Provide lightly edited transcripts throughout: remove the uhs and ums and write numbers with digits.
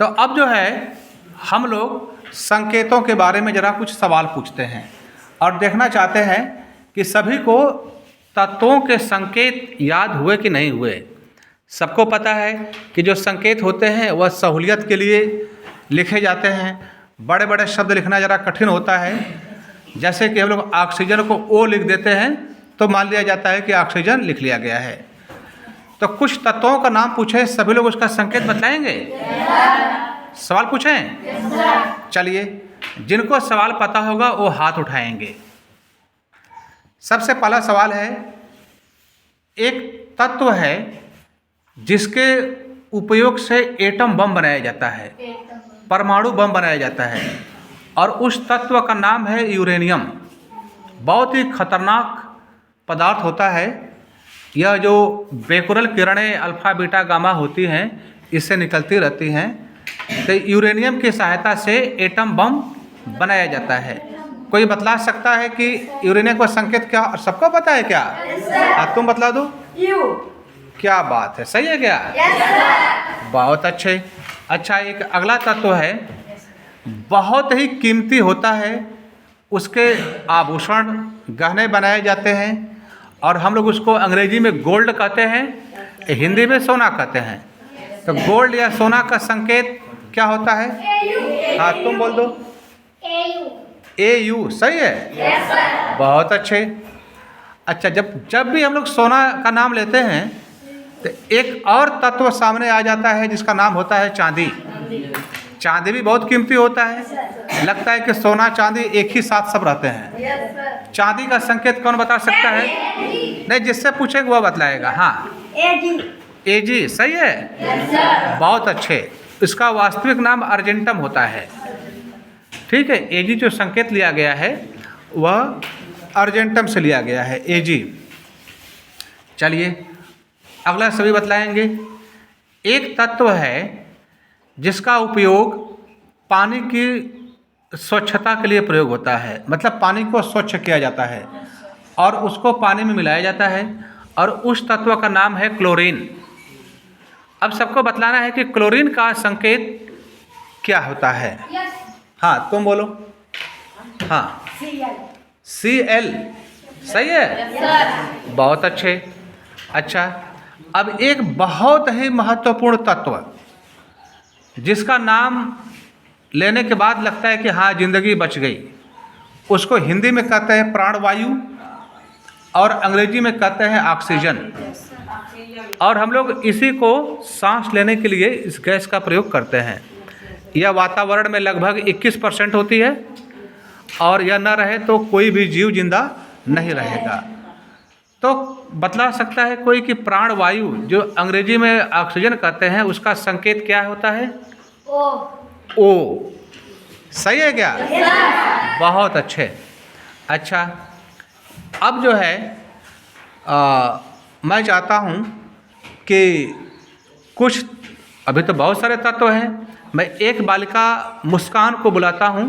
तो अब जो है हम लोग संकेतों के बारे में ज़रा कुछ सवाल पूछते हैं और देखना चाहते हैं कि सभी को तत्वों के संकेत याद हुए कि नहीं हुए। सबको पता है कि जो संकेत होते हैं वह सहूलियत के लिए लिखे जाते हैं। बड़े बड़े शब्द लिखना ज़रा कठिन होता है। जैसे कि हम लोग ऑक्सीजन को ओ लिख देते हैं तो मान लिया जाता है कि ऑक्सीजन लिख लिया गया है। तो कुछ तत्वों का नाम पूछे, सभी लोग उसका संकेत बताएंगे? सवाल पूछें? चलिए, जिनको सवाल पता होगा वो हाथ उठाएंगे। सबसे पहला सवाल है, एक तत्व है जिसके उपयोग से एटम बम बनाया जाता है, परमाणु बम बनाया जाता है, और उस तत्व का नाम है यूरेनियम। बहुत ही खतरनाक पदार्थ होता है। यह जो बेकुरल किरणें अल्फा बीटा गामा होती हैं इससे निकलती रहती हैं, तो यूरेनियम की सहायता से एटम बम बनाया जाता है। कोई बतला सकता है कि यूरेनियम का संकेत क्या? सबको पता है क्या? तुम बतला दो। क्या बात है, सही है क्या? बहुत अच्छे। अच्छा, एक अगला तत्व है, बहुत ही कीमती होता है, उसके आभूषण गहने बनाए जाते हैं और हम लोग उसको अंग्रेजी में गोल्ड कहते हैं, हिंदी में सोना कहते हैं। तो गोल्ड या सोना का संकेत क्या होता है? हाँ, तुम बोल दो। AU सही है। बहुत अच्छे। अच्छा, जब भी हम लोग सोना का नाम लेते हैं तो एक और तत्व सामने आ जाता है जिसका नाम होता है चांदी। चांदी भी बहुत कीमती होता है। लगता है कि सोना चांदी एक ही साथ सब रहते हैं। चांदी का संकेत कौन बता सकता है? नहीं, जिससे पूछेंगे वह बतलाएगा। हाँ, AG सही है। बहुत अच्छे। इसका वास्तविक नाम अर्जेंटम होता है। ठीक है, AG जो संकेत लिया गया है वह अर्जेंटम से लिया गया है, AG। चलिए, अगला सभी बतलाएंगे। एक तत्व है जिसका उपयोग पानी की स्वच्छता के लिए प्रयोग होता है, मतलब पानी को स्वच्छ किया जाता है और उसको पानी में मिलाया जाता है, और उस तत्व का नाम है क्लोरीन। अब सबको बतलाना है कि क्लोरीन का संकेत क्या होता है। हाँ, तुम बोलो। हाँ, Cl सही है। बहुत अच्छे। अच्छा, अब एक बहुत ही महत्वपूर्ण तत्व जिसका नाम लेने के बाद लगता है कि हाँ जिंदगी बच गई, उसको हिंदी में कहते हैं प्राणवायु और अंग्रेजी में कहते हैं ऑक्सीजन। और हम लोग इसी को सांस लेने के लिए इस गैस का प्रयोग करते हैं। यह वातावरण में लगभग 21% होती है और यह न रहे तो कोई भी जीव जिंदा नहीं रहेगा। तो बतला सकता है कोई कि प्राणवायु जो अंग्रेजी में ऑक्सीजन कहते हैं उसका संकेत क्या होता है? O सही है क्या? बहुत अच्छे। अच्छा, अब जो है मैं चाहता हूँ कि कुछ, अभी तो बहुत सारे तत्व हैं, मैं एक बालिका मुस्कान को बुलाता हूँ।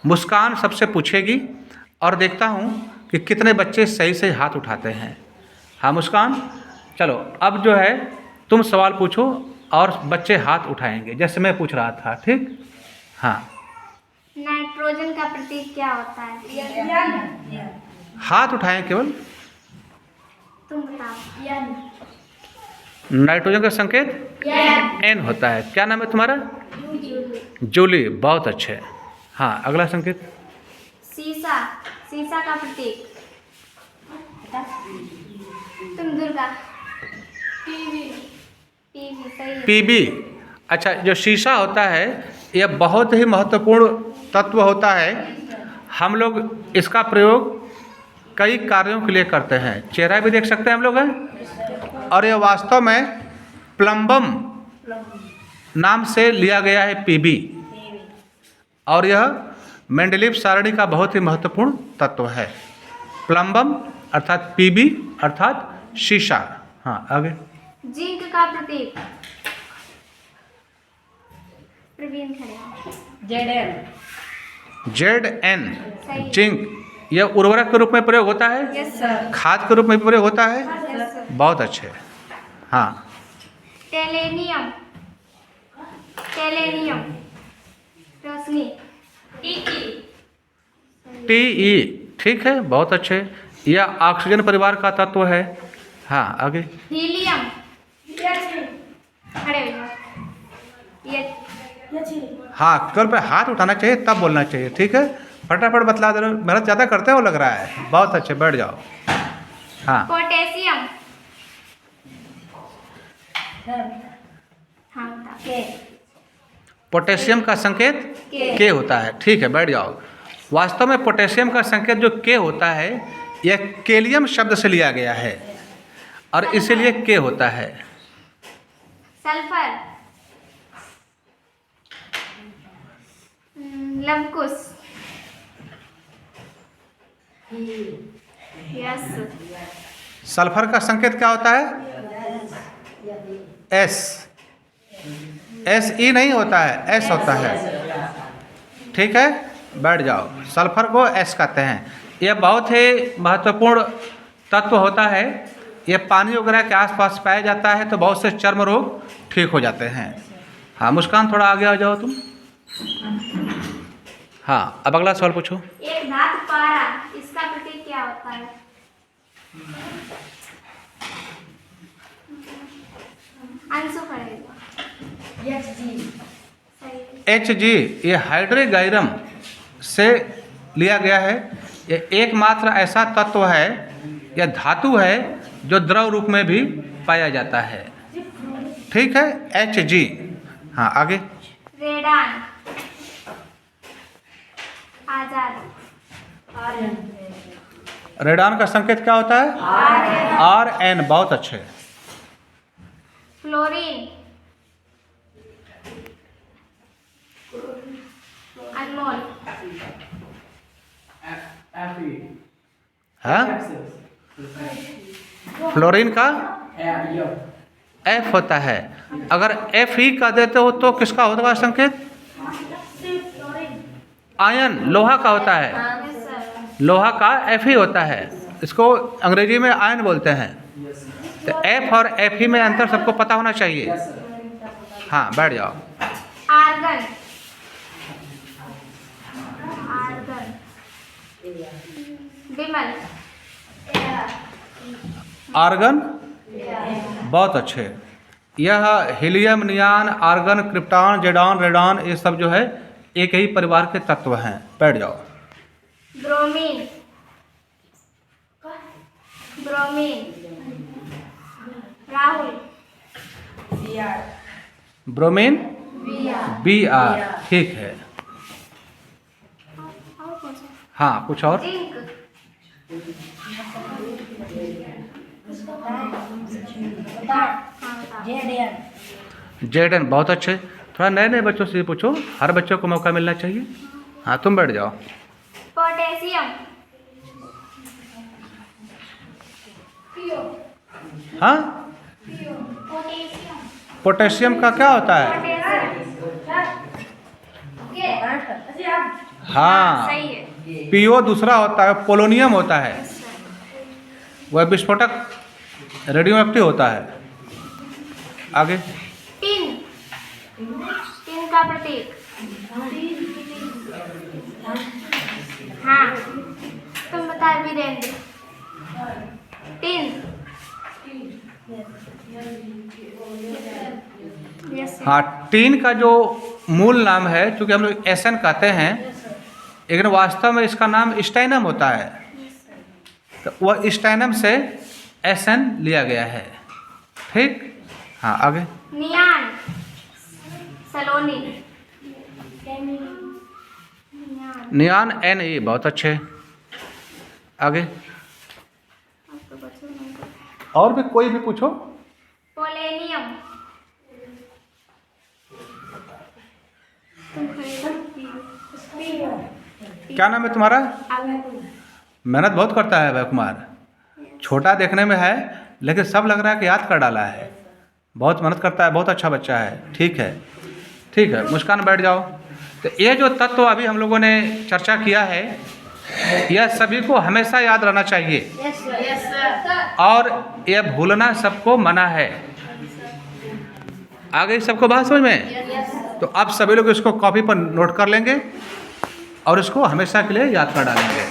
मुस्कान सबसे पूछेगी और देखता हूँ कि कितने बच्चे सही से हाथ उठाते हैं। हाँ मुस्कान, चलो अब जो है तुम सवाल पूछो और बच्चे हाथ उठाएंगे जैसे मैं पूछ रहा था। ठीक? हाँ। नाइट्रोजन का प्रतीक क्या होता है? हाथ उठाएं केवल। तुम बताओ। नाइट्रोजन का संकेत N होता है। क्या नाम है तुम्हारा? जूली। बहुत अच्छे। हाँ, अगला संकेत। शीशा। शीशा का प्रतीक। तुम दुर्गा। पीवी सही है। PB। अच्छा, जो शीशा होता है यह बहुत ही महत्वपूर्ण तत्व होता है। हम लोग इसका प्रयोग कई कार्यों के लिए करते हैं। चेहरा भी देख सकते हैं हम लोग हैं। और यह वास्तव में प्लम्बम नाम से लिया गया है, PB। और यह मेंडलीव सारणी का बहुत ही महत्वपूर्ण तत्व है। प्लम्बम अर्थात PB अर्थात शीशा। हाँ, आगे। जिंक का प्रतीक। प्रवीण खड़े। ZN zinc. यह उर्वरक के रूप में प्रयोग होता है। Yes sir. खाद के रूप में प्रयोग होता है। Yes sir. बहुत अच्छे। हाँ। टेलेनियम। सेलेनियम रोशनी Te, ठीक है, बहुत अच्छे। यह ऑक्सीजन परिवार का तत्व है। हाँ, आगे। हीलियम खड़े हो जाओ। ये हाँ, केवल पे हाथ उठाना चाहिए तब बोलना चाहिए, ठीक है। फटाफट बतला दे रहे हो, मेहनत ज़्यादा करते हो लग रहा है। बहुत अच्छे, बैठ जाओ। हाँ, पोटेशियम हाँ बताओ। पोटेशियम का संकेत के होता है, ठीक है, बैठ जाओ। वास्तव में पोटेशियम का संकेत जो के होता है यह केलियम शब्द से लिया गया है और इसीलिए के होता है। सल्फर लवकुश यस सल्फर का संकेत क्या होता है? एस। एस ई नहीं होता है, एस होता है, ठीक है, बैठ जाओ। सल्फर को एस कहते हैं। यह बहुत ही महत्वपूर्ण तत्व होता है। यह पानी वगैरह के आसपास पाया जाता है तो बहुत से चर्म रोग ठीक हो जाते हैं। हाँ, मुस्कान थोड़ा आगे आ जाओ तुम। हाँ, अब अगला सवाल पूछो। एक धातु पारा, इसका प्रतीक क्या होता है? अंशु पढ़ेगा। एच जी, ये हाइड्रोगायरम से लिया गया है। यह एकमात्र ऐसा तत्व है, यह धातु है जो द्रव रूप में भी पाया जाता है, ठीक है, एच जी। हाँ, आगे। रेडान आजाद रेडान का संकेत क्या होता है? आर एन, बहुत अच्छे। फ्लोरीन अनमोल हाँ, फ्लोरीन का एफ होता है। अगर एफ ही का देते हो तो किसका होगा संकेत? आयन, लोहा का होता है। यस सर लोहा का एफ ही होता है, इसको अंग्रेजी में आयन बोलते हैं। तो एफ और एफ ही में अंतर सबको पता होना चाहिए। हाँ, बैठ जाओ। आर्गन आर्गन विमल आर्गन, बहुत अच्छे। यह हीलियम, नियान, आर्गन, क्रिप्टॉन, जेडॉन, रेडॉन, ये सब जो है एक ही परिवार के तत्व हैं। बैठ जाओ। Bromine bromine Rahul bromine, B R, ठीक है। और कौन सा? हाँ, कुछ और। जिंक जेडन, बहुत अच्छे। थोड़ा नए नए बच्चों से पूछो, हर बच्चों को मौका मिलना चाहिए। हाँ, तुम बैठ जाओ। पोटेशियम हाँ, पोटेशियम पोटेशियम का क्या होता है? हाँ, सही है। पीओ दूसरा होता है, पोलोनियम होता है, वह विस्फोटक रेडियो एक्टिव होता है। आगे। टिन टिन का प्रतीक हाँ तुम बता वीरेंद्र टिन यस हाँ, टीन का जो मूल नाम है, चूँकि हम लोग एसन कहते हैं, लेकिन वास्तव में इसका नाम स्टाइनम होता है, तो वह स्टाइनम से एसन लिया गया है, ठीक। हाँ, आगे। नियान सलोनी नियान, एन ई, बहुत अच्छे। आगे। और भी कोई भी पूछो। पोलेनियम क्या नाम है तुम्हारा? मेहनत बहुत करता है अभय कुमार। छोटा देखने में है लेकिन सब लग रहा है कि याद कर डाला है। बहुत मेहनत करता है, बहुत अच्छा बच्चा है। ठीक है, ठीक है, मुस्कान बैठ जाओ। तो ये जो तत्व अभी हम लोगों ने चर्चा किया है, यह सभी को हमेशा याद रहना चाहिए और यह भूलना सबको मना है। आ गई सबको बात समझ में? तो आप सभी लोग इसको कॉपी पर नोट कर लेंगे और इसको हमेशा के लिए याद कर डालेंगे।